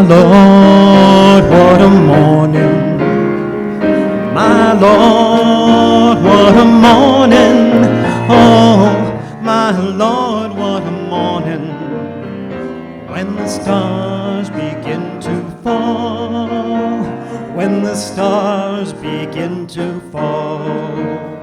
Lord, what a morning. My Lord, what a morning. Oh, my Lord, what a morning. When the stars begin to fall, when the stars begin to fall.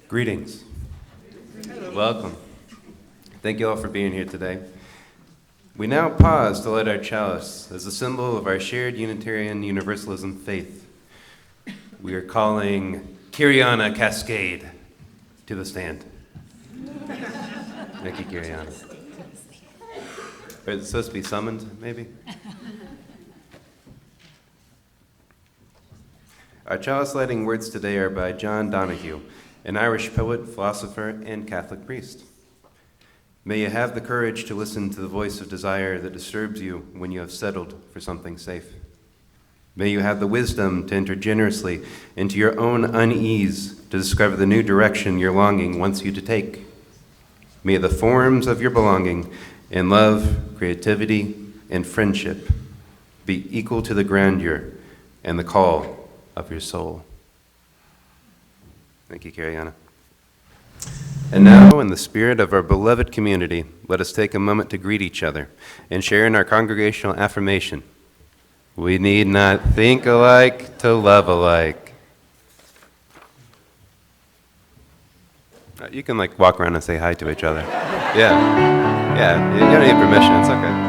Greetings. Welcome. Thank you all for being here today. We now pause to light our chalice as a symbol of our shared Unitarian Universalism faith. We are calling Kyriana Cascade to the stand. Thank you, Kyriana. Or is it supposed to be summoned, maybe? Our chalice lighting words today are by John Donahue, an Irish poet, philosopher, and Catholic priest. May you have the courage to listen to the voice of desire that disturbs you when you have settled for something safe. May you have the wisdom to enter generously into your own unease to discover the new direction your longing wants you to take. May the forms of your belonging in love, creativity, and friendship be equal to the grandeur and the call of your soul. Thank you, Cariana. And now, in the spirit of our beloved community, let us take a moment to greet each other and share in our congregational affirmation. We need not think alike to love alike. You can walk around and say hi to each other. Yeah, you don't need permission, it's okay.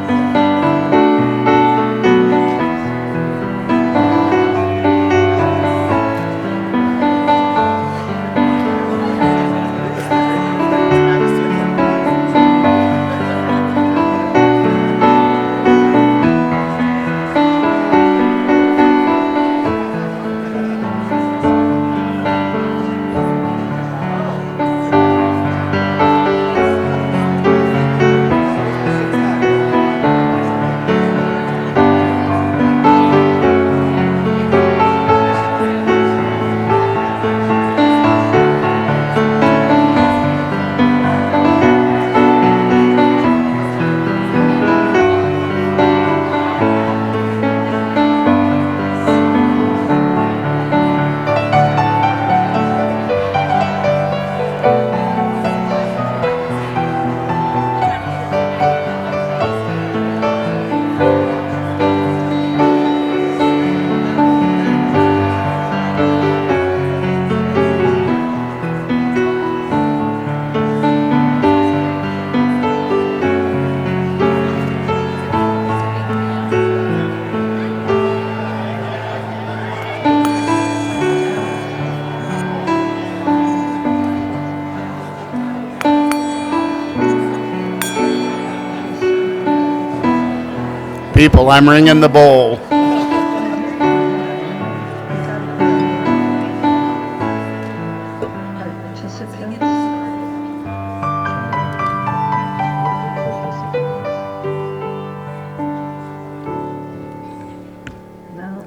People, I'm ringing the bowl.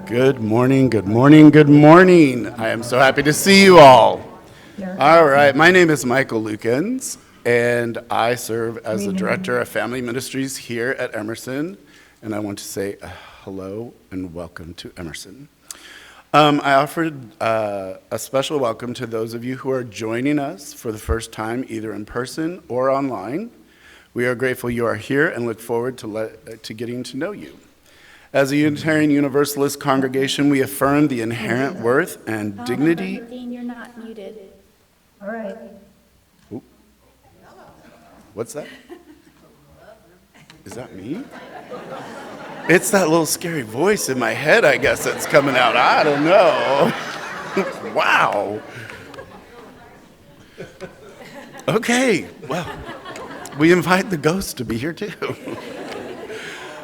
Good morning, good morning, good morning. I am so happy to see you all. All right, my name is Michael Lukens, and I serve as the Director of Family Ministries here at Emerson, and I want to say hello and welcome to Emerson. I offered a special welcome to those of you who are joining us for the first time, either in person or online. We are grateful you are here and look forward to getting to know you. As a Unitarian Universalist congregation, we affirm the inherent worth and dignity. Dean, you're not muted. All right. Ooh. What's that? Is that me? It's that little scary voice in my head, I guess, that's coming out. I don't know. Wow. Okay, well, we invite the ghost to be here too.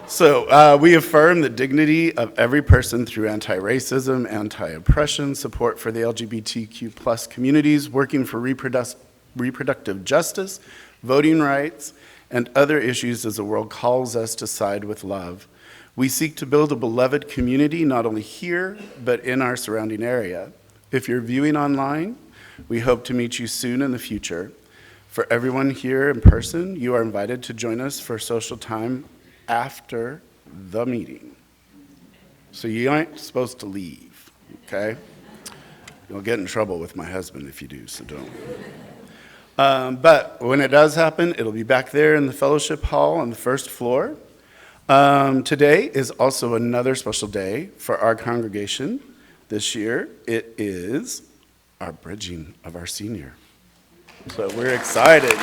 So we affirm the dignity of every person through anti-racism, anti-oppression, support for the LGBTQ plus communities, working for reproductive justice, voting rights, and other issues as the world calls us to side with love. We seek to build a beloved community not only here, but in our surrounding area. If you're viewing online, we hope to meet you soon in the future. For everyone here in person, you are invited to join us for social time after the meeting. So you aren't supposed to leave, okay? You'll get in trouble with my husband if you do, so don't. But when it does happen, it'll be back there in the fellowship hall on the first floor. Today is also another special day for our congregation. This year, it is our bridging of our senior. So we're excited.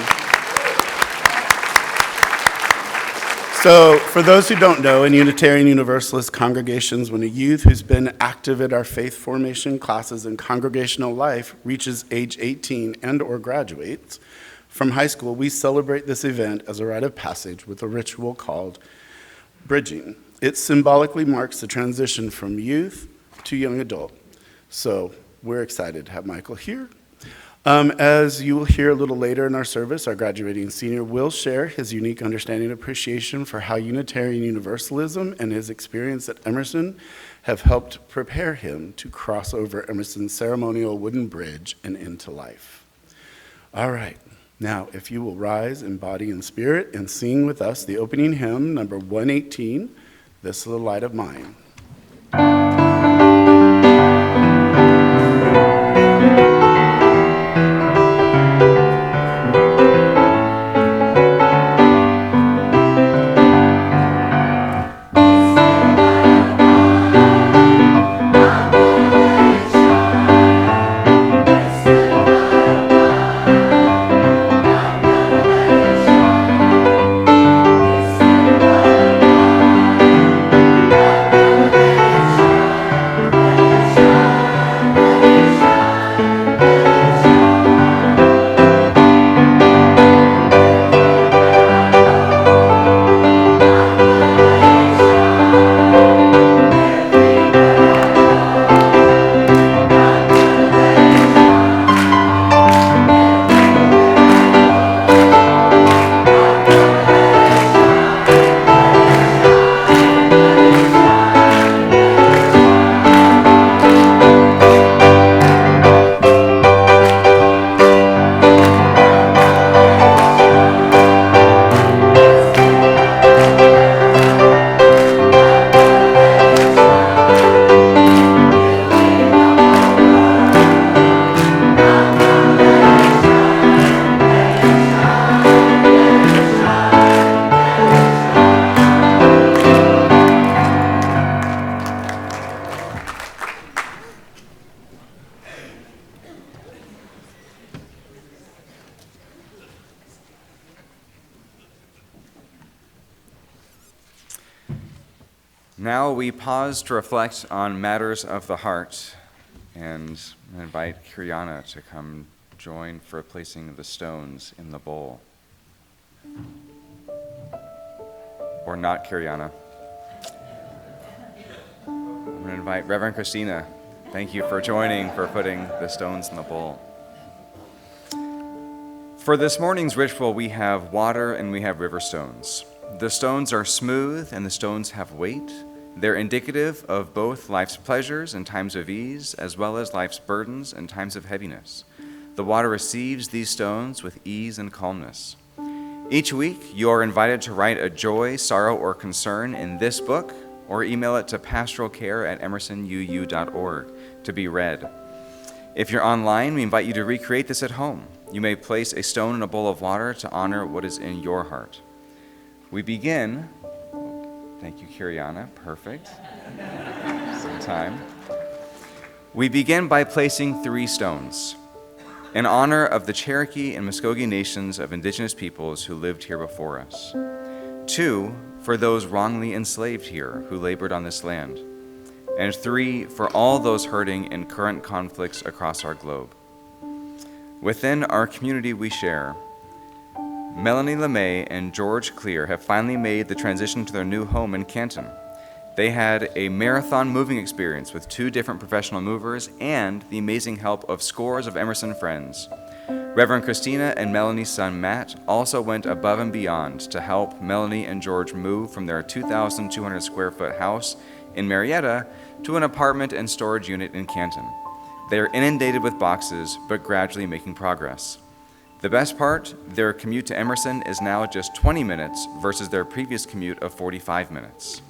So for those who don't know, in Unitarian Universalist congregations, when a youth who's been active at our faith formation classes and congregational life reaches age 18 and or graduates from high school, we celebrate this event as a rite of passage with a ritual called bridging. It symbolically marks the transition from youth to young adult. So we're excited to have Michael here. As you will hear a little later in our service, our graduating senior will share his unique understanding and appreciation for how Unitarian Universalism and his experience at Emerson have helped prepare him to cross over Emerson's ceremonial wooden bridge and into life. All right, now if you will rise in body and spirit and sing with us the opening hymn, number 118, This Little Light of Mine. Now we pause to reflect on matters of the heart and invite Kiriana to come join for placing the stones in the bowl. Or not Kiriana. I'm going to invite Reverend Christina. Thank you for joining for putting the stones in the bowl. For this morning's ritual, we have water and we have river stones. The stones are smooth and the stones have weight. They're indicative of both life's pleasures and times of ease, as well as life's burdens and times of heaviness. The water receives these stones with ease and calmness. Each week, you are invited to write a joy, sorrow, or concern in this book, or email it to pastoralcare@emersonuu.org to be read. If you're online, we invite you to recreate this at home. You may place a stone in a bowl of water to honor what is in your heart. We begin, thank you, Kiriana, perfect. Some time. We begin by placing 3 stones in honor of the Cherokee and Muskogee nations of indigenous peoples who lived here before us. 2, for those wrongly enslaved here who labored on this land. And 3, for all those hurting in current conflicts across our globe. Within our community we share, Melanie LeMay and George Clear have finally made the transition to their new home in Canton. They had a marathon moving experience with 2 different professional movers and the amazing help of scores of Emerson friends. Reverend Christina and Melanie's son Matt also went above and beyond to help Melanie and George move from their 2,200 square foot house in Marietta to an apartment and storage unit in Canton. They are inundated with boxes, but gradually making progress. The best part, their commute to Emerson is now just 20 minutes versus their previous commute of 45 minutes.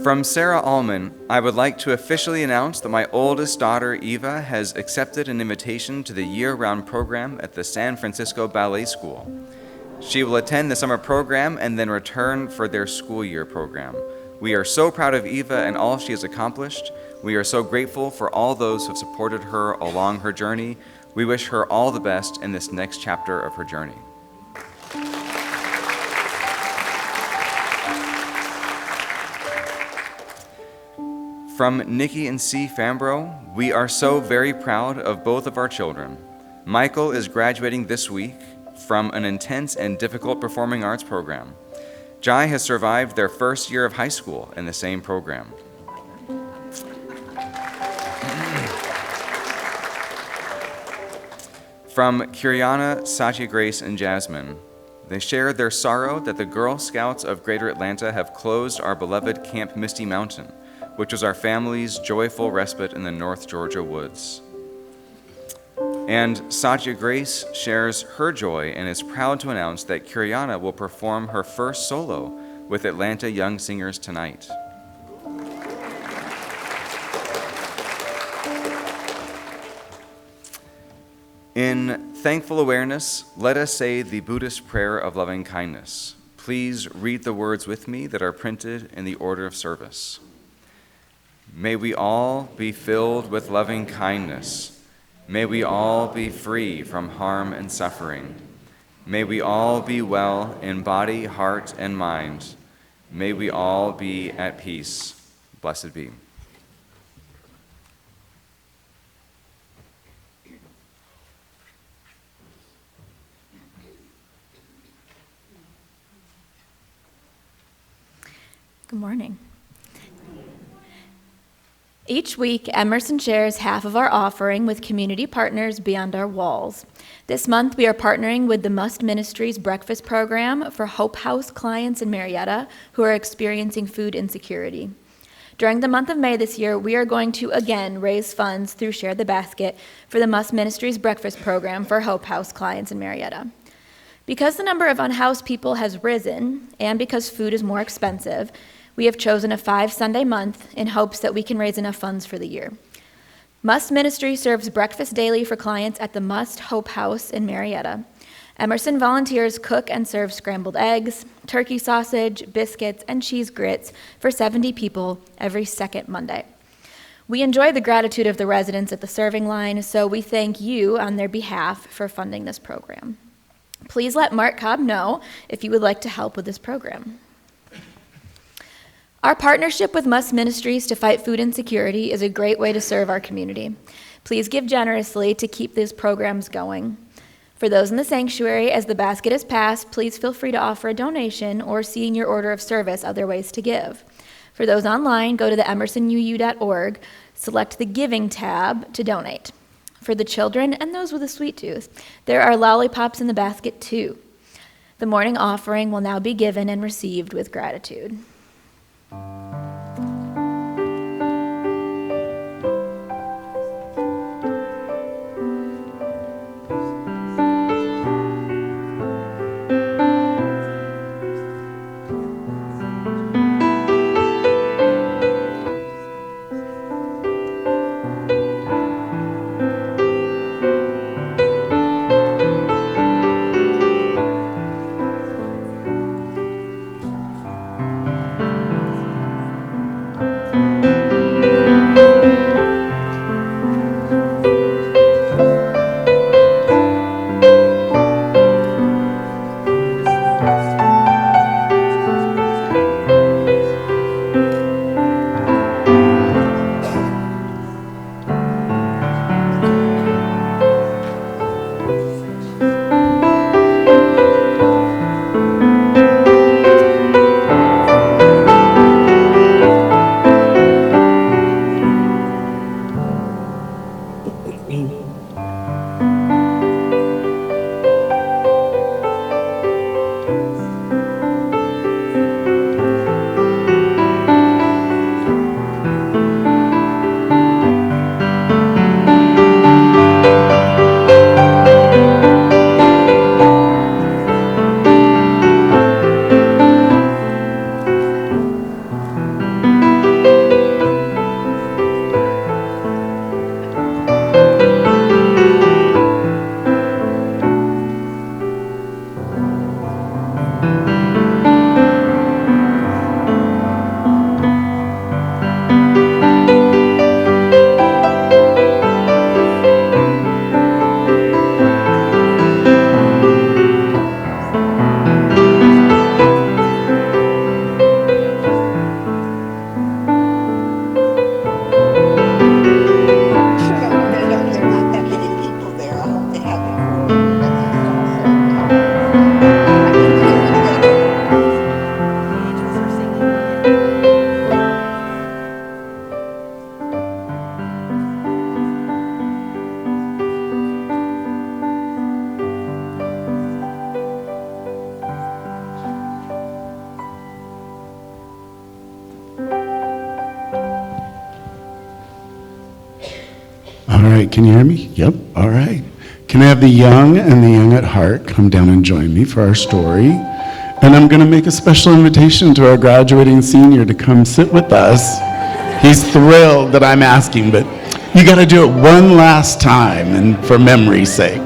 From Sarah Allman, I would like to officially announce that my oldest daughter, Eva, has accepted an invitation to the year-round program at the San Francisco Ballet School. She will attend the summer program and then return for their school year program. We are so proud of Eva and all she has accomplished. We are so grateful for all those who have supported her along her journey. We wish her all the best in this next chapter of her journey. From Nikki and C. Fambro, we are so very proud of both of our children. Michael is graduating this week from an intense and difficult performing arts program. Jai has survived their first year of high school in the same program. From Kiriana, Satya Grace, and Jasmine, they shared their sorrow that the Girl Scouts of Greater Atlanta have closed our beloved Camp Misty Mountain, which was our family's joyful respite in the North Georgia woods. And Satya Grace shares her joy and is proud to announce that Kiriana will perform her first solo with Atlanta Young Singers tonight. In thankful awareness, let us say the Buddhist prayer of loving kindness. Please read the words with me that are printed in the order of service. May we all be filled with loving kindness. May we all be free from harm and suffering. May we all be well in body, heart, and mind. May we all be at peace. Blessed be. Good morning. Each week, Emerson shares half of our offering with community partners beyond our walls. This month, we are partnering with the Must Ministries Breakfast Program for Hope House clients in Marietta who are experiencing food insecurity. During the month of May this year, we are going to again raise funds through Share the Basket for the Must Ministries Breakfast Program for Hope House clients in Marietta. Because the number of unhoused people has risen, and because food is more expensive, we have chosen a 5-Sunday month in hopes that we can raise enough funds for the year. Must Ministry serves breakfast daily for clients at the Must Hope House in Marietta. Emerson volunteers cook and serve scrambled eggs, turkey sausage, biscuits, and cheese grits for 70 people every second Monday. We enjoy the gratitude of the residents at the serving line, so we thank you on their behalf for funding this program. Please let Mark Cobb know if you would like to help with this program. Our partnership with Must Ministries to fight food insecurity is a great way to serve our community. Please give generously to keep these programs going. For those in the sanctuary, as the basket is passed, please feel free to offer a donation or see in your order of service other ways to give. For those online, go to the emersonuu.org, select the Giving tab to donate. For the children and those with a sweet tooth, there are lollipops in the basket too. The morning offering will now be given and received with gratitude. Can you hear me? Yep, all right. Can I have the young and the young at heart come down and join me for our story? And I'm going to make a special invitation to our graduating senior to come sit with us. He's thrilled that I'm asking, but you got to do it one last time and for memory's sake.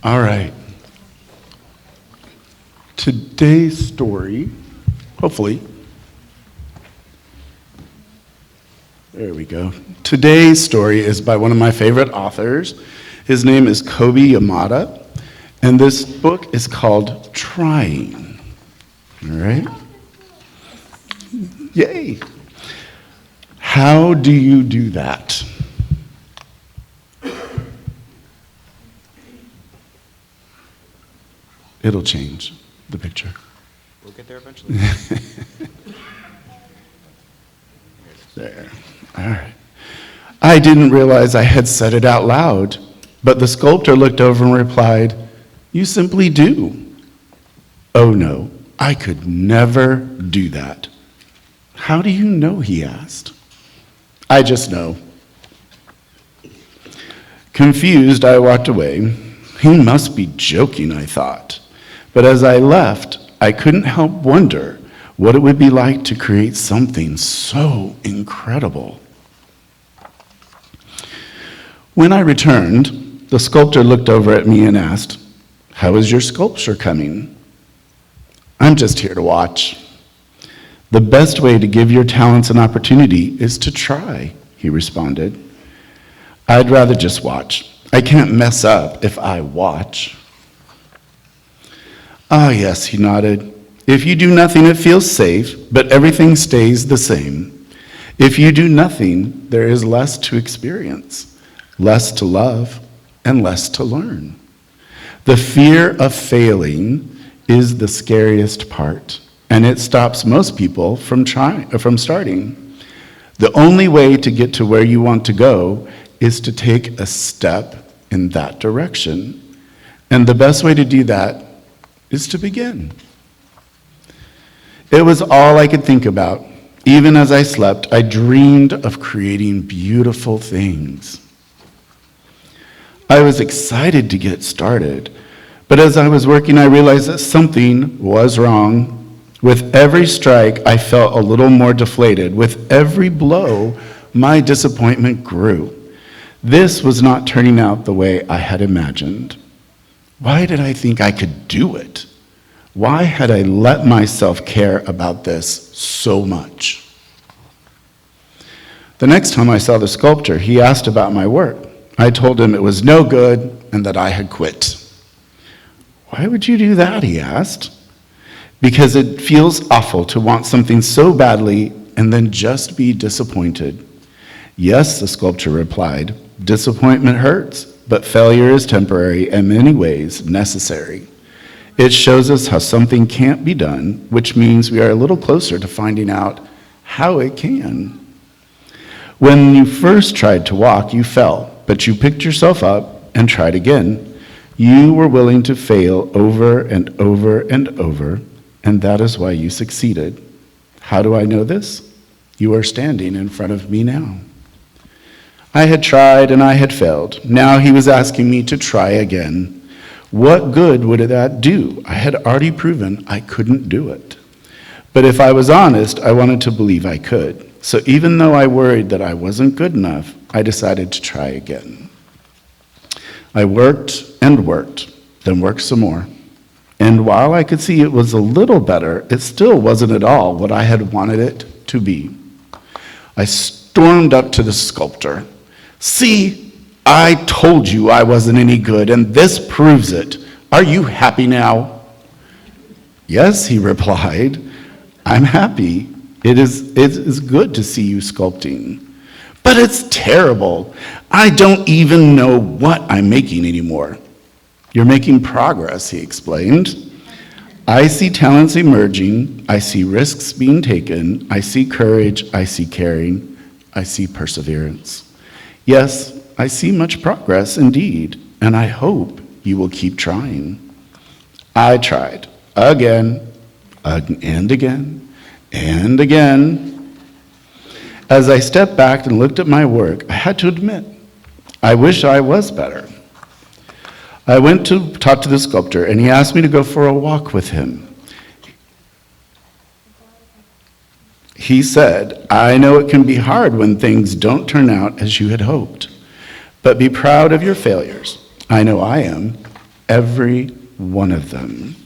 All right. Today's story, hopefully, there we go. Today's story is by one of my favorite authors. His name is Kobe Yamada, and this book is called Trying. All right? Yay. How do you do that? It'll change the picture. We'll get there eventually. There. All right. I didn't realize I had said it out loud, but the sculptor looked over and replied, "You simply do." Oh no, I could never do that. How do you know? He asked. I just know. Confused, I walked away. He must be joking, I thought. But as I left, I couldn't help wonder what it would be like to create something so incredible. When I returned, the sculptor looked over at me and asked, "How is your sculpture coming?" "I'm just here to watch." "The best way to give your talents an opportunity is to try," he responded. "I'd rather just watch. I can't mess up if I watch." "Ah, yes," he nodded. "If you do nothing, it feels safe, but everything stays the same. If you do nothing, there is less to experience, less to love, and less to learn. The fear of failing is the scariest part, and it stops most people from starting. The only way to get to where you want to go is to take a step in that direction, and the best way to do that is to begin." It was all I could think about. Even as I slept, I dreamed of creating beautiful things. I was excited to get started, but as I was working, I realized that something was wrong. With every strike, I felt a little more deflated. With every blow, my disappointment grew. This was not turning out the way I had imagined. Why did I think I could do it? Why had I let myself care about this so much? The next time I saw the sculptor, he asked about my work. I told him it was no good and that I had quit. "Why would you do that?" he asked. "Because it feels awful to want something so badly and then just be disappointed." "Yes," the sculptor replied, "disappointment hurts, but failure is temporary and in many ways necessary. It shows us how something can't be done, which means we are a little closer to finding out how it can. When you first tried to walk, you fell, but you picked yourself up and tried again. You were willing to fail over and over and over, and that is why you succeeded. How do I know this? You are standing in front of me now." I had tried and I had failed. Now he was asking me to try again. What good would that do? I had already proven I couldn't do it. But if I was honest, I wanted to believe I could. So even though I worried that I wasn't good enough, I decided to try again. I worked and worked, then worked some more. And while I could see it was a little better, it still wasn't at all what I had wanted it to be. I stormed up to the sculptor. "See, I told you I wasn't any good, and this proves it. Are you happy now?" "Yes," he replied. "I'm happy. It is good to see you sculpting." "But it's terrible. I don't even know what I'm making anymore." "You're making progress," he explained. "I see talents emerging. I see risks being taken. I see courage. I see caring. I see perseverance. Yes, I see much progress indeed, and I hope you will keep trying." I tried again and again and again. As I stepped back and looked at my work, I had to admit, I wish I was better. I went to talk to the sculptor, and he asked me to go for a walk with him. He said, I know it can be hard when things don't turn out as you had hoped, but be proud of your failures. I know I am, every one of them.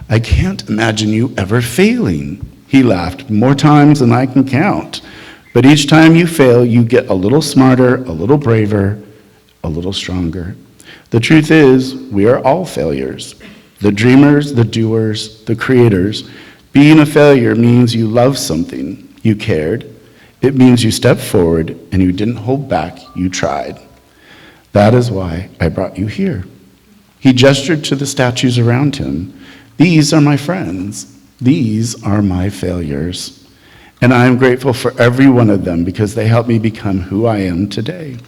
I can't imagine you ever failing. He laughed, more times than I can count. But each time you fail, you get a little smarter, a little braver, a little stronger. The truth is, we are all failures. The dreamers, the doers, the creators. Being a failure means you loved something, you cared. It means you stepped forward and you didn't hold back, you tried. That is why I brought you here. He gestured to the statues around him. These are my friends. These are my failures. And I am grateful for every one of them because they helped me become who I am today.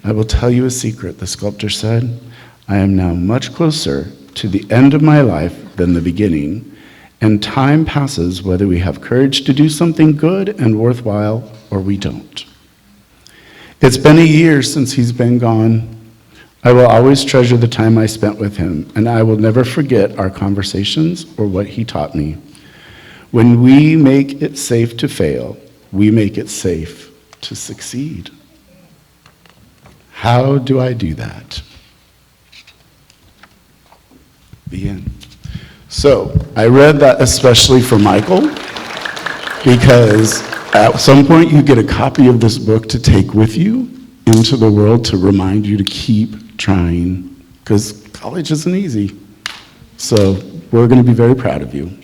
I will tell you a secret, the sculptor said. I am now much closer to the end of my life than the beginning, and time passes whether we have courage to do something good and worthwhile or we don't. It's been a year since he's been gone. I will always treasure the time I spent with him, and I will never forget our conversations or what he taught me. When we make it safe to fail, we make it safe to succeed. How do I do that? The end. So, I read that especially for Michael, because at some point you get a copy of this book to take with you into the world to remind you to keep trying, because college isn't easy. So we're going to be very proud of you.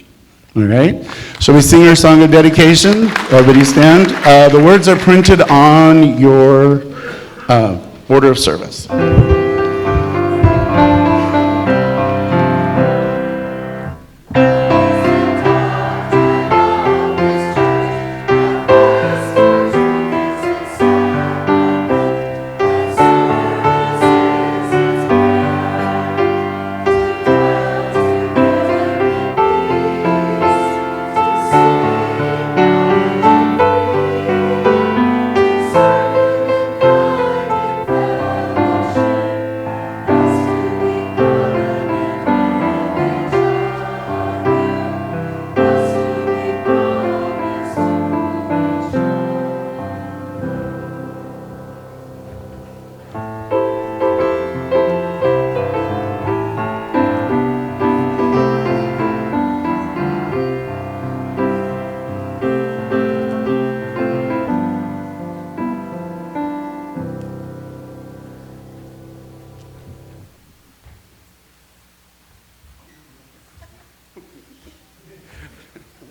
All right? Shall we sing our song of dedication? Everybody stand. The words are printed on your order of service.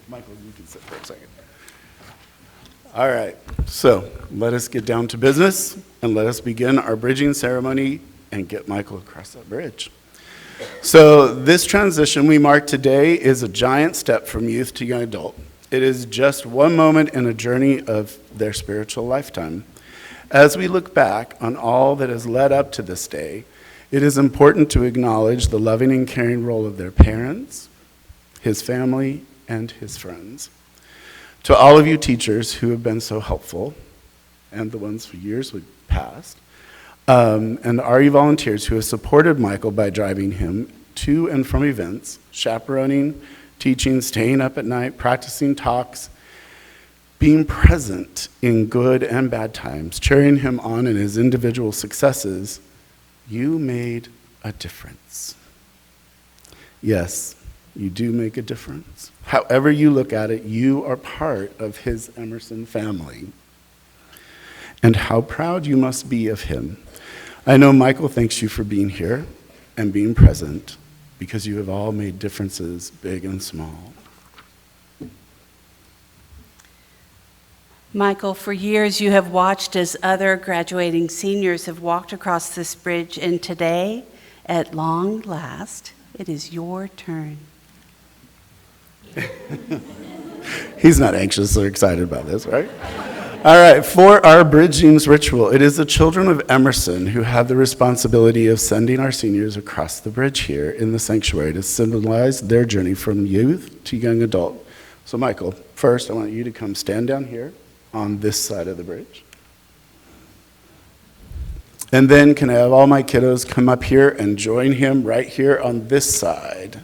Michael, you can sit for a second. All right, so let us get down to business and let us begin our bridging ceremony and get Michael across that bridge. So this transition we mark today is a giant step from youth to young adult. It is just one moment in a journey of their spiritual lifetime. As we look back on all that has led up to this day, it is important to acknowledge the loving and caring role of their parents, his family, and his friends. To all of you teachers who have been so helpful, and the ones for years past, and RE volunteers who have supported Michael by driving him to and from events, chaperoning, teaching, staying up at night, practicing talks, being present in good and bad times, cheering him on in his individual successes, you made a difference. Yes, you do make a difference. However you look at it, you are part of his Emerson family. And how proud you must be of him. I know Michael thanks you for being here and being present, because you have all made differences, big and small. Michael, for years you have watched as other graduating seniors have walked across this bridge, and today, at long last, it is your turn. He's not anxious or excited about this, right? All right, for our bridgings ritual, it is the children of Emerson who have the responsibility of sending our seniors across the bridge here in the sanctuary to symbolize their journey from youth to young adult. So Michael, first I want you to come stand down here on this side of the bridge. And then can I have all my kiddos come up here and join him right here on this side?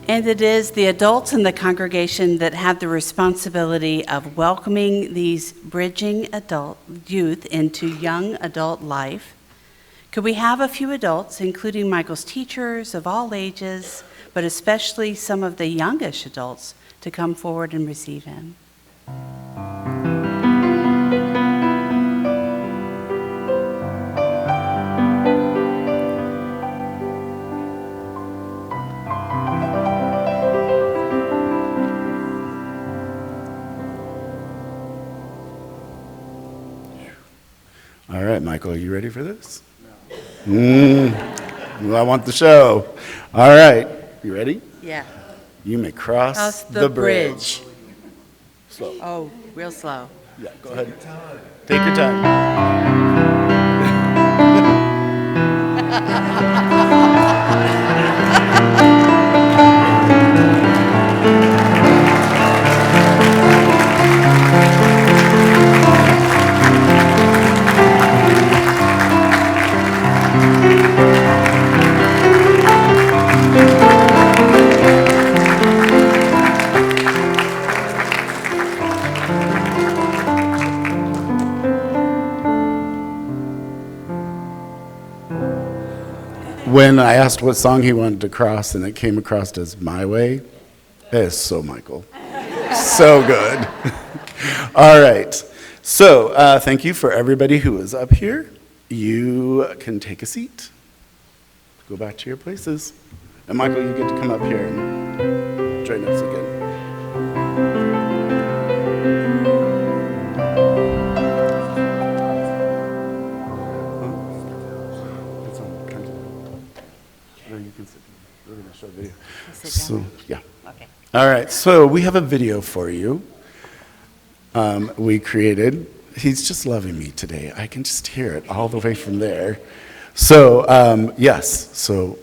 And it is the adults in the congregation that have the responsibility of welcoming these bridging adult youth into young adult life. Could we have a few adults, including Michael's teachers of all ages, but especially some of the youngest adults, to come forward and receive him? All right, Michael, are you ready for this? Well, I want the show. All right, you ready? Yeah. You may cross the bridge. Slow. Oh, real slow. Yeah, go ahead. Take your time. When I asked what song he wanted to cross and it came across as My Way, that is so Michael. So good. All right. So thank you for everybody who is up here. You can take a seat. Go back to your places. And Michael, you get to come up here and join us again. So, yeah. Okay. All right, so we have a video for you. We created. He's just loving me today. I can just hear it all the way from there. So, yes, so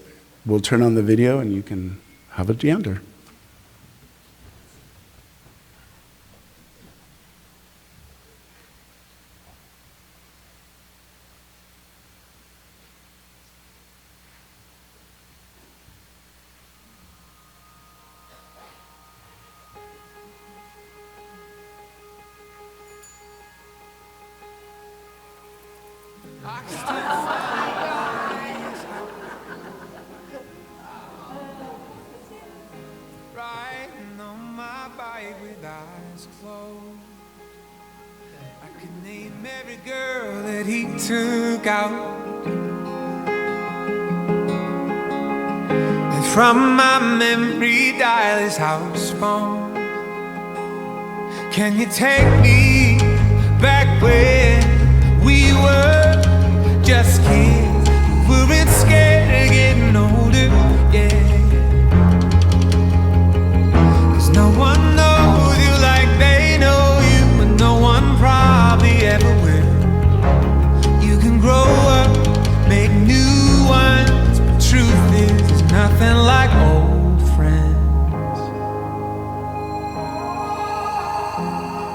we'll turn on the video and you can have a gander. Riding on my bike with eyes closed, I could name every girl that he took out. And from my memory dial his house phone. Can you take me back when we were just kids? We weren't scared of getting older, yeah. No one knows you like they know you, and no one probably ever will. You can grow up, make new ones, but truth is, there's nothing like old friends.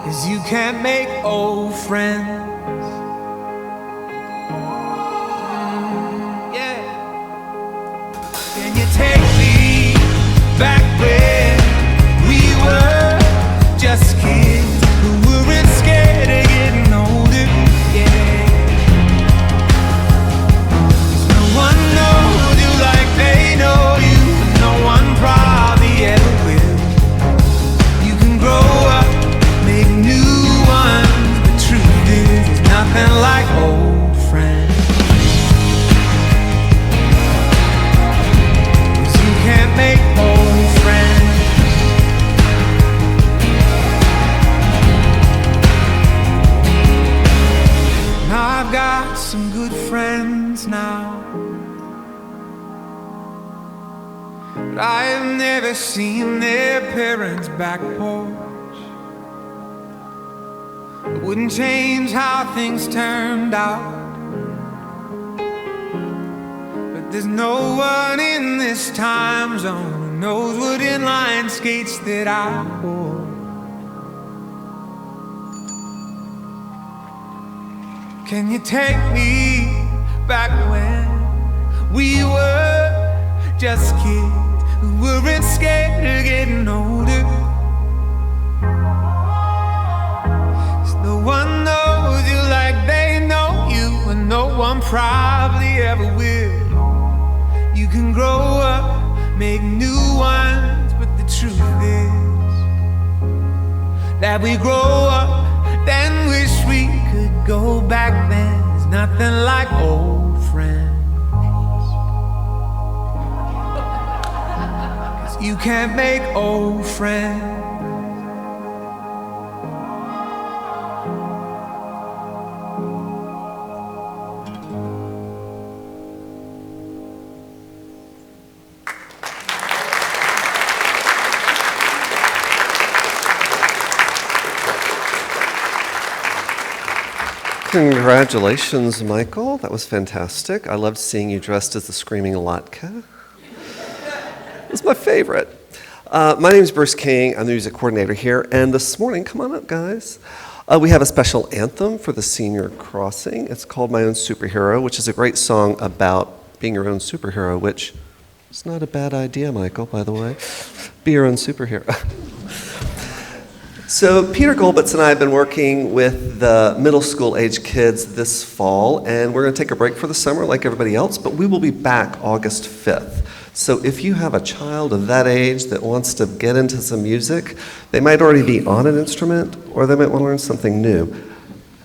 'Cause you can't make old friends. Yeah. Can you take me back where we were just kids who weren't scared of getting older, yeah. 'Cause no one knows you like they know you, and no one probably ever will. You can grow up, make new ones, but truth is seen their parents' back porch. It wouldn't change how things turned out. But there's no one in this time zone who knows what inline skates that I wore. Can you take me back when we were just kids who weren't scared of getting older? 'Cause no one knows you like they know you, and no one probably ever will. You can grow up, make new ones, but the truth is that we grow up, then wish we could go back then. There's nothing like old friends. You can't make old friends. Congratulations, Michael. That was fantastic. I loved seeing you dressed as the Screaming Latka. It's my favorite. My name is Bruce King. I'm the music coordinator here. And this morning, come on up, guys. We have a special anthem for the senior crossing. It's called My Own Superhero, which is a great song about being your own superhero, which is not a bad idea, Michael, by the way. Be your own superhero. So Peter Golbitz and I have been working with the middle school age kids this fall, and we're going to take a break for the summer like everybody else, but we will be back August 5th. So if you have a child of that age that wants to get into some music, they might already be on an instrument, or they might want to learn something new.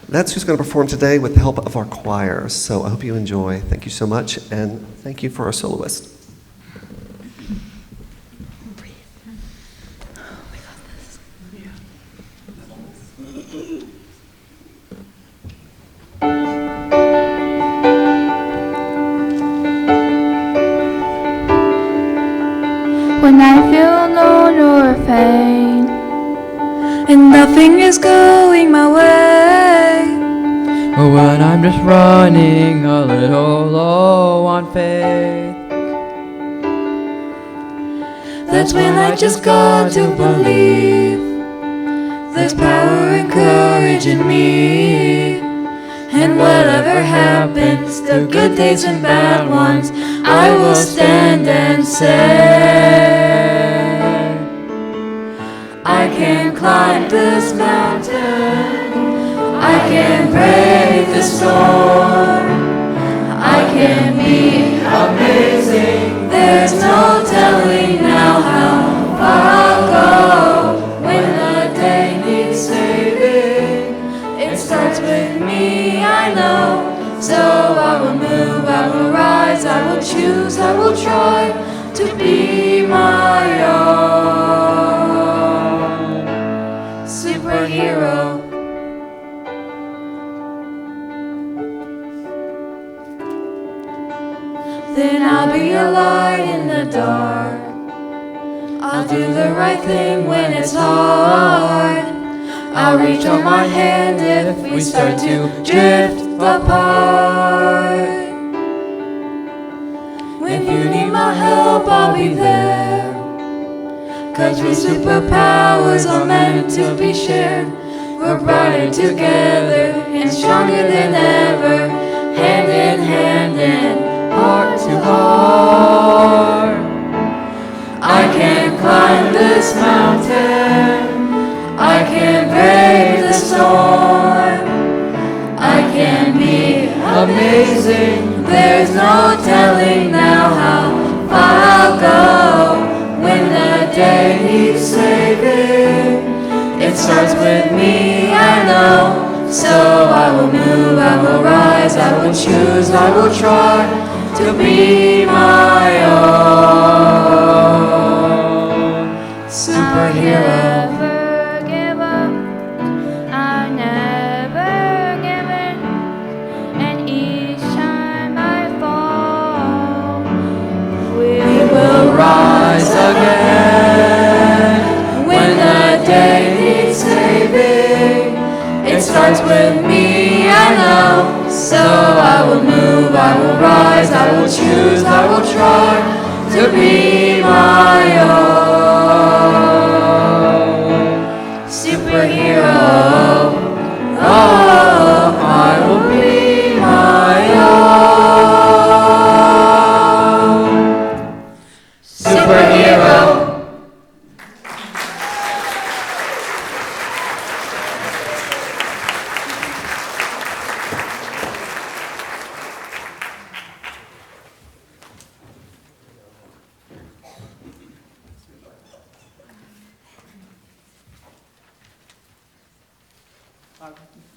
That's who's going to perform today with the help of our choir. So I hope you enjoy. Thank you so much, and thank you for our soloist. When I feel alone or afraid, and nothing is going my way, or when I'm just running a little low on faith, that's when I just got to believe there's power and courage in me. And whatever happens, the good days and bad ones, I will stand and say, I can climb this mountain, I can brave the storm, I can be amazing. There's no telling now how far I'll go when the day needs saving. It starts with me, I know. So I will move, I will rise, I will choose, I will try to be my own superhero. Then I'll be a light in the dark. I'll do the right thing when it's hard. I'll reach out my hand if we start to drift apart. When you need my help, I'll be there. 'Cause we superpowers are meant to be shared. We're brighter together and stronger than ever, hand in hand and heart to heart. I can climb this mountain, I can brave the storm, I can be amazing. There's no telling now how far I'll go when the day needs saving. It starts with me, I know. So I will move, I will rise, I will choose, I will try to be my own superhero. Rise again. abides with me, I know. So I will move, I will rise, I will choose, I will try to be my own superhero. Oh, I will be my own superhero.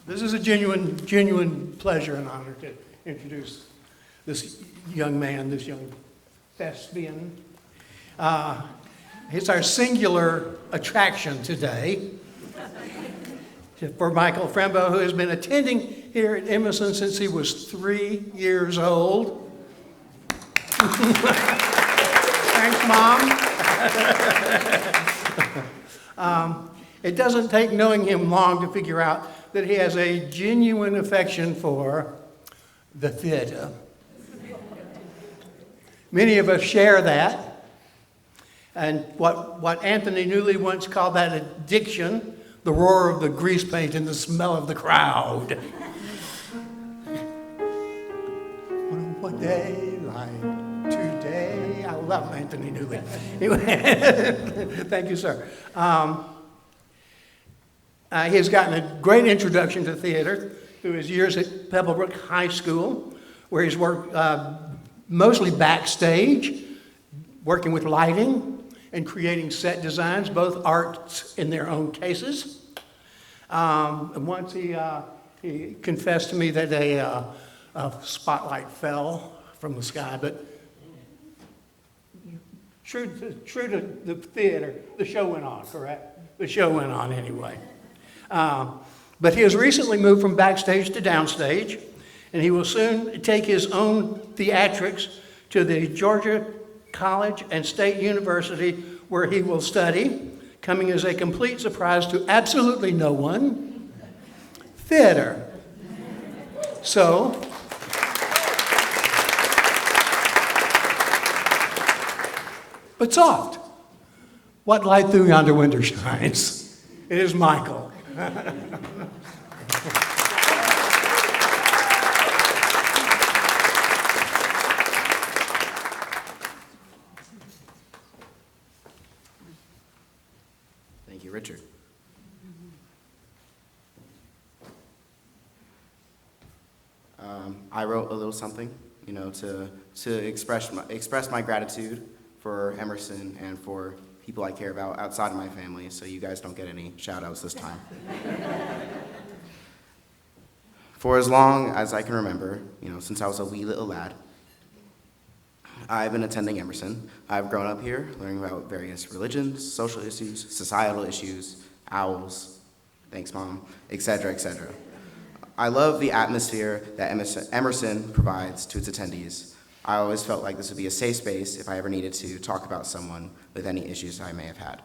This is a genuine pleasure and honor to introduce this young man, this young thespian. It's our singular attraction today for Michael Frembo, who has been attending here at Emerson since he was 3 years old. Thanks, Mom. It doesn't take knowing him long to figure out that he has a genuine affection for the theater. Many of us share that. And what Anthony Newley once called that addiction, the roar of the grease paint and the smell of the crowd. One day like today. I love Anthony Newley. Thank you, sir. He's gotten a great introduction to theater through his years at Pebblebrook High School, where he's worked mostly backstage, working with lighting and creating set designs, both arts in their own cases. And once he confessed to me that a spotlight fell from the sky, but true to the theater, the show went on, correct? The show went on anyway. But he has recently moved from backstage to downstage, and he will soon take his own theatrics to the Georgia College and State University, where he will study, coming as a complete surprise to absolutely no one, theater. So, but soft. What light through yonder window shines? It is Michael. Thank you, Richard. I wrote a little something, to express my gratitude for Emerson and for people I care about outside of my family, so you guys don't get any shout-outs this time. For as long as I can remember, since I was a wee little lad, I've been attending Emerson. I've grown up here, learning about various religions, social issues, societal issues, owls, thanks Mom, etc., etc. I love the atmosphere that Emerson provides to its attendees. I always felt like this would be a safe space if I ever needed to talk about someone with any issues I may have had.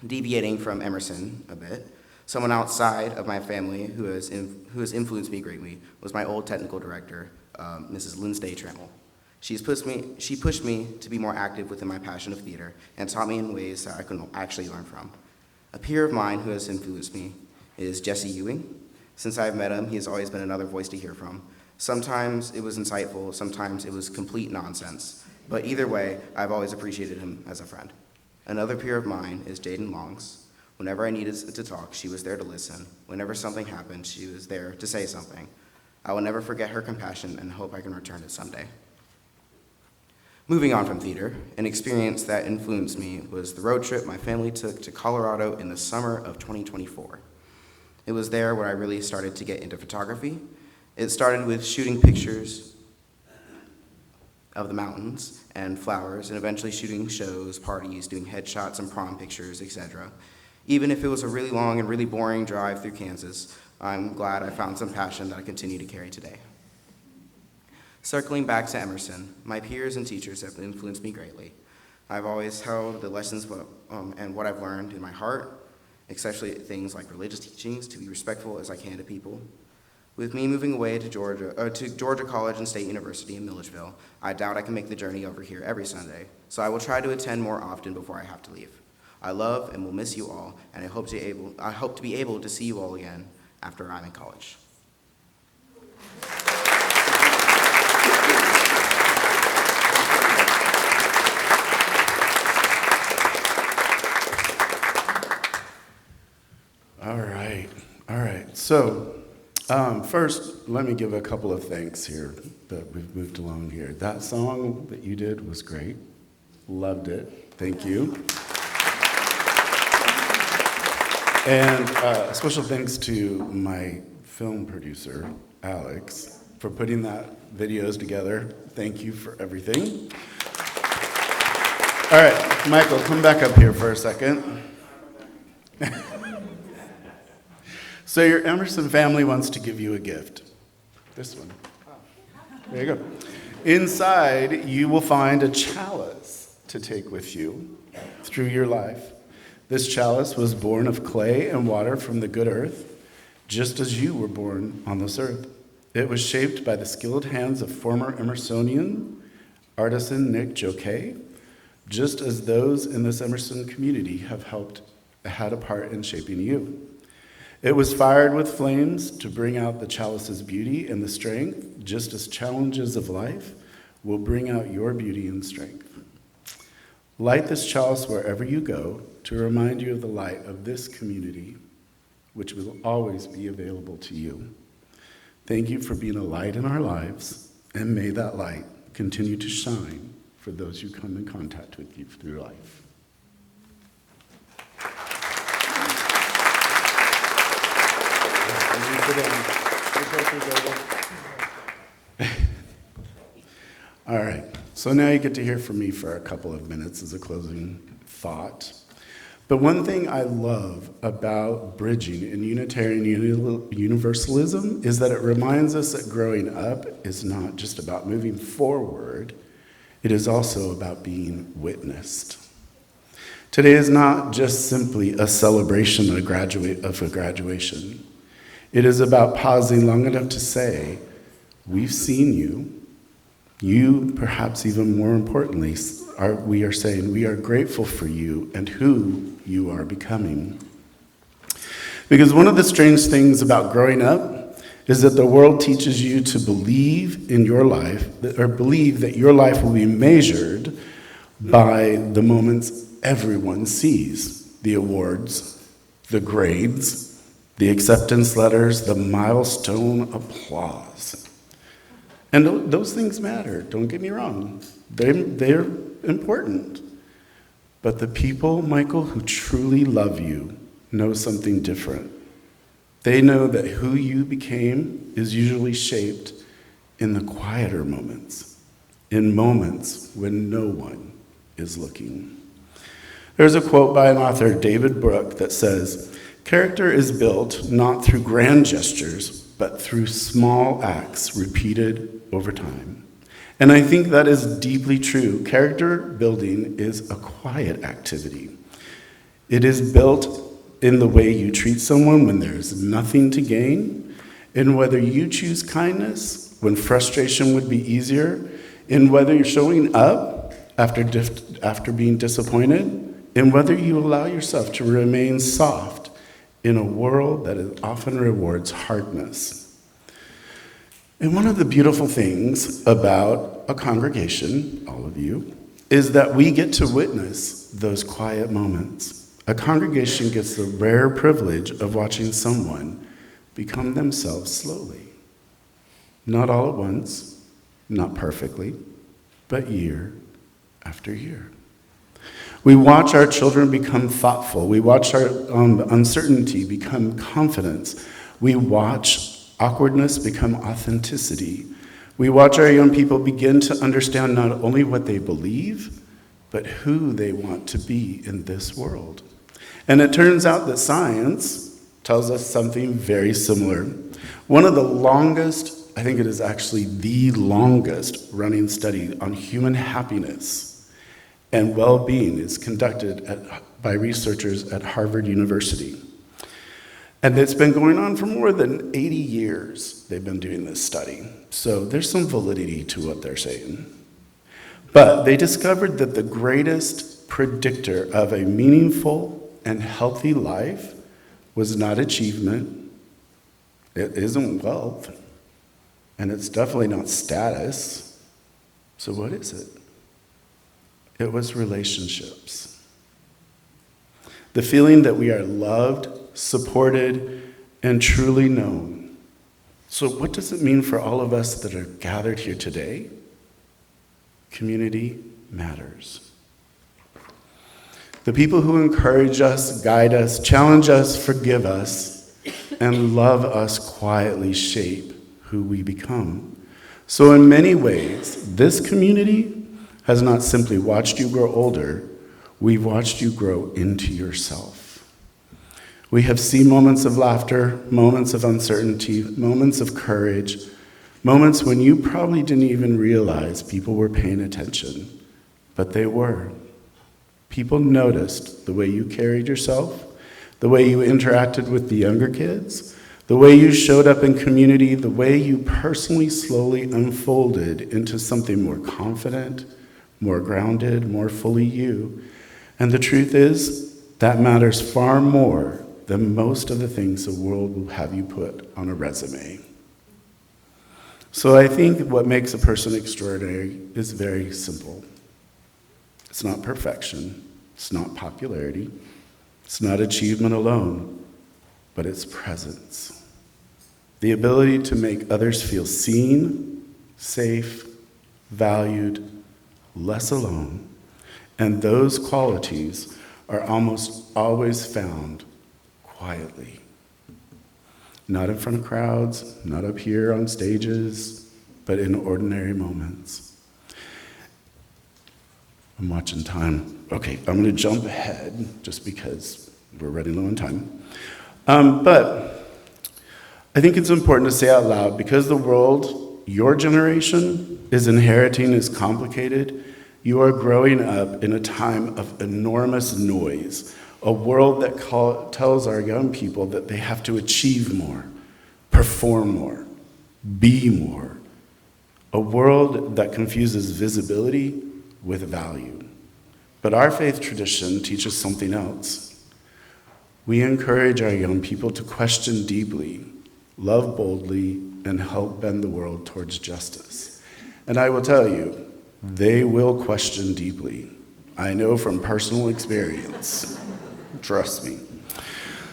Deviating from Emerson a bit, someone outside of my family who has influenced me greatly was my old technical director, Mrs. Lindsay Trammell. She pushed me to be more active within my passion of theater and taught me in ways that I could actually learn from. A peer of mine who has influenced me is Jesse Ewing. Since I've met him, he has always been another voice to hear from. Sometimes it was insightful, sometimes it was complete nonsense. But either way, I've always appreciated him as a friend. Another peer of mine is Jaden Longs. Whenever I needed to talk, she was there to listen. Whenever something happened, she was there to say something. I will never forget her compassion and hope I can return it someday. Moving on from theater, an experience that influenced me was the road trip my family took to Colorado in the summer of 2024. It was there where I really started to get into photography. It started with shooting pictures of the mountains and flowers, and eventually shooting shows, parties, doing headshots and prom pictures, etc. Even if it was a really long and really boring drive through Kansas, I'm glad I found some passion that I continue to carry today. Circling back to Emerson, my peers and teachers have influenced me greatly. I've always held the lessons and what I've learned in my heart, especially things like religious teachings, to be respectful as I can to people. With me moving away to Georgia College and State University in Milledgeville, I doubt I can make the journey over here every Sunday, so I will try to attend more often before I have to leave. I love and will miss you all, and I hope to be able to see you all again after I'm in college. All right. So, first, let me give a couple of thanks here that we've moved along here. That song that you did was great. Loved it. Thank you. And a special thanks to my film producer, Alex, for putting that videos together. Thank you for everything. All right, Michael, come back up here for a second. So your Emerson family wants to give you a gift. This one. There you go. Inside, you will find a chalice to take with you through your life. This chalice was born of clay and water from the good earth, just as you were born on this earth. It was shaped by the skilled hands of former Emersonian artisan Nick Joquet, just as those in this Emerson community have had a part in shaping you. It was fired with flames to bring out the chalice's beauty and the strength, just as challenges of life will bring out your beauty and strength. Light this chalice wherever you go to remind you of the light of this community, which will always be available to you. Thank you for being a light in our lives, and may that light continue to shine for those who come in contact with you through life. All right, so now you get to hear from me for a couple of minutes as a closing thought. But one thing I love about bridging in Unitarian Universalism is that it reminds us that growing up is not just about moving forward, it is also about being witnessed. Today is not just simply a celebration of a graduation. It is about pausing long enough to say, we've seen you. You, perhaps even more importantly, we are saying we are grateful for you and who you are becoming. Because one of the strange things about growing up is that the world teaches you to believe in your life, or believe that your life will be measured by the moments everyone sees, the awards, the grades, the acceptance letters, the milestone applause. And those things matter, don't get me wrong. They're important. But the people, Michael, who truly love you know something different. They know that who you became is usually shaped in the quieter moments, in moments when no one is looking. There's a quote by an author, David Brooke, that says, "Character is built not through grand gestures, but through small acts repeated over time." And I think that is deeply true. Character building is a quiet activity. It is built in the way you treat someone when there's nothing to gain, in whether you choose kindness when frustration would be easier, in whether you're showing up after being disappointed, in whether you allow yourself to remain soft in a world that often rewards hardness. And one of the beautiful things about a congregation, all of you, is that we get to witness those quiet moments. A congregation gets the rare privilege of watching someone become themselves slowly. Not all at once, not perfectly, but year after year. We watch our children become thoughtful. We watch our uncertainty become confidence. We watch awkwardness become authenticity. We watch our young people begin to understand not only what they believe, but who they want to be in this world. And it turns out that science tells us something very similar. One of the longest, I think it is actually the longest running study on human happiness, and well-being is conducted by researchers at Harvard University. And it's been going on for more than 80 years they've been doing this study. So there's some validity to what they're saying. But they discovered that the greatest predictor of a meaningful and healthy life was not achievement, it isn't wealth, and it's definitely not status. So what is it? It was relationships. The feeling that we are loved, supported, and truly known. So what does it mean for all of us that are gathered here today? Community matters. The people who encourage us, guide us, challenge us, forgive us, and love us quietly shape who we become. So in many ways, this community has not simply watched you grow older, we've watched you grow into yourself. We have seen moments of laughter, moments of uncertainty, moments of courage, moments when you probably didn't even realize people were paying attention, but they were. People noticed the way you carried yourself, the way you interacted with the younger kids, the way you showed up in community, the way you personally slowly unfolded into something more confident, more grounded, more fully you. And the truth is, that matters far more than most of the things the world will have you put on a resume. So I think what makes a person extraordinary is very simple. It's not perfection, it's not popularity, it's not achievement alone, but it's presence. The ability to make others feel seen, safe, valued, less alone, and those qualities are almost always found quietly. Not in front of crowds, not up here on stages, but in ordinary moments. I'm watching time. Okay, I'm going to jump ahead just because we're running low on time. But I think it's important to say out loud, because the world your generation is inheriting is complicated, you are growing up in a time of enormous noise, a world that tells our young people that they have to achieve more, perform more, be more. A world that confuses visibility with value. But our faith tradition teaches something else. We encourage our young people to question deeply, love boldly, and help bend the world towards justice. And I will tell you, they will question deeply. I know from personal experience. Trust me.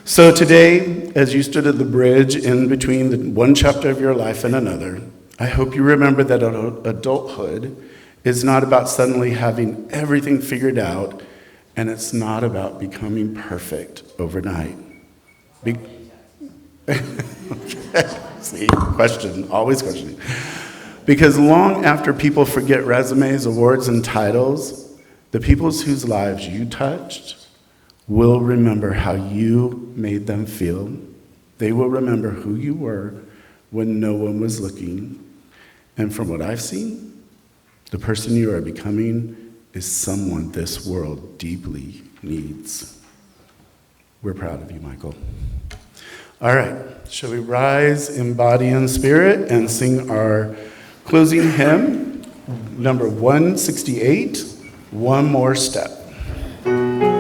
So today, as you stood at the bridge in between the one chapter of your life and another, I hope you remember that adulthood is not about suddenly having everything figured out, and it's not about becoming perfect overnight. See, question, always questioning. Because long after people forget resumes, awards, and titles, the people whose lives you touched will remember how you made them feel. They will remember who you were when no one was looking. And from what I've seen, the person you are becoming is someone this world deeply needs. We're proud of you, Michael. All right, shall we rise in body and spirit and sing our closing hymn, number 168, One More Step. One more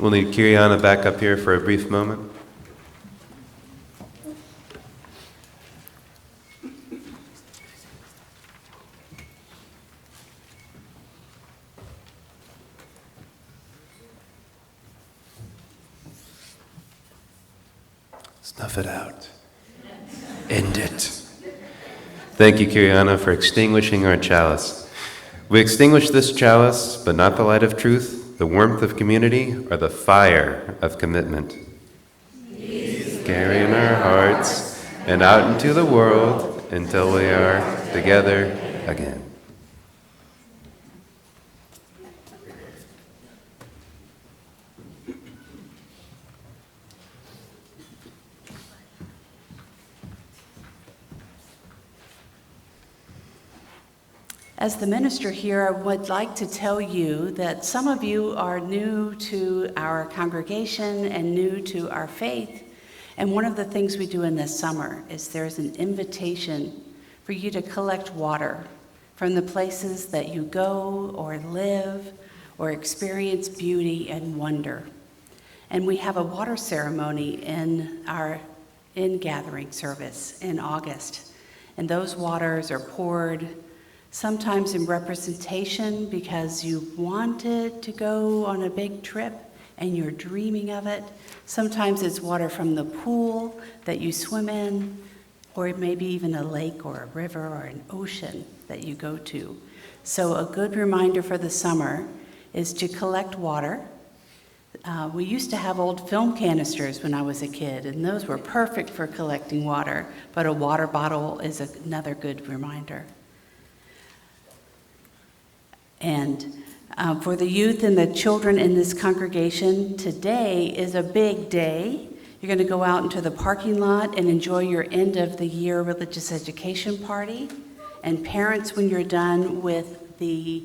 We'll need Kiriana back up here for a brief moment. Snuff it out. End it. Thank you, Kiriana, for extinguishing our chalice. We extinguish this chalice, but not the light of truth, the warmth of community, or the fire of commitment. Carry in our hearts and out into the world until we are together again. As the minister here, I would like to tell you that some of you are new to our congregation and new to our faith. And one of the things we do in this summer is there's an invitation for you to collect water from the places that you go or live or experience beauty and wonder. And we have a water ceremony in our in-gathering service in August. And those waters are poured sometimes in representation because you wanted to go on a big trip and you're dreaming of it. Sometimes it's water from the pool that you swim in, or maybe even a lake or a river or an ocean that you go to. So a good reminder for the summer is to collect water. We used to have old film canisters when I was a kid, and those were perfect for collecting water, but a water bottle is another good reminder. And for the youth and the children in this congregation, today is a big day. You're going to go out into the parking lot and enjoy your end of the year religious education party. And parents, when you're done with the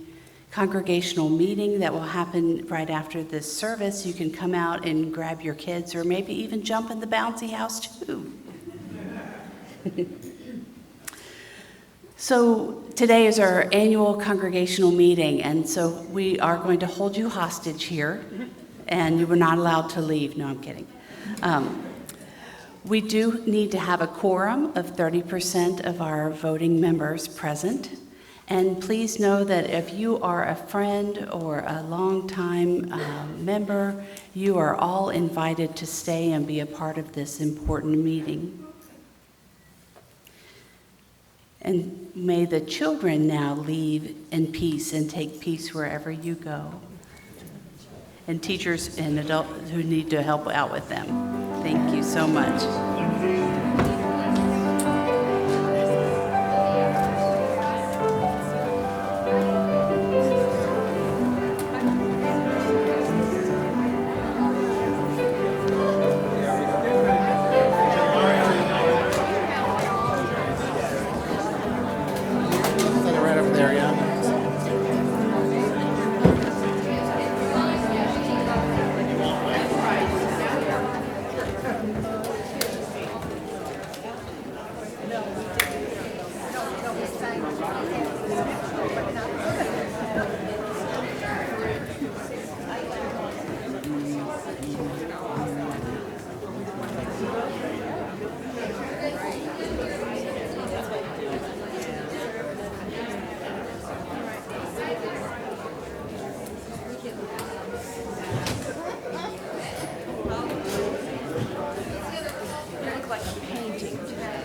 congregational meeting that will happen right after this service, you can come out and grab your kids or maybe even jump in the bouncy house too. So today is our annual congregational meeting, and so we are going to hold you hostage here, and you were not allowed to leave. No, I'm kidding. We do need to have a quorum of 30% of our voting members present, and please know that if you are a friend or a longtime member, you are all invited to stay and be a part of this important meeting. And may the children now leave in peace and take peace wherever you go. And teachers and adults who need to help out with them. Thank you so much.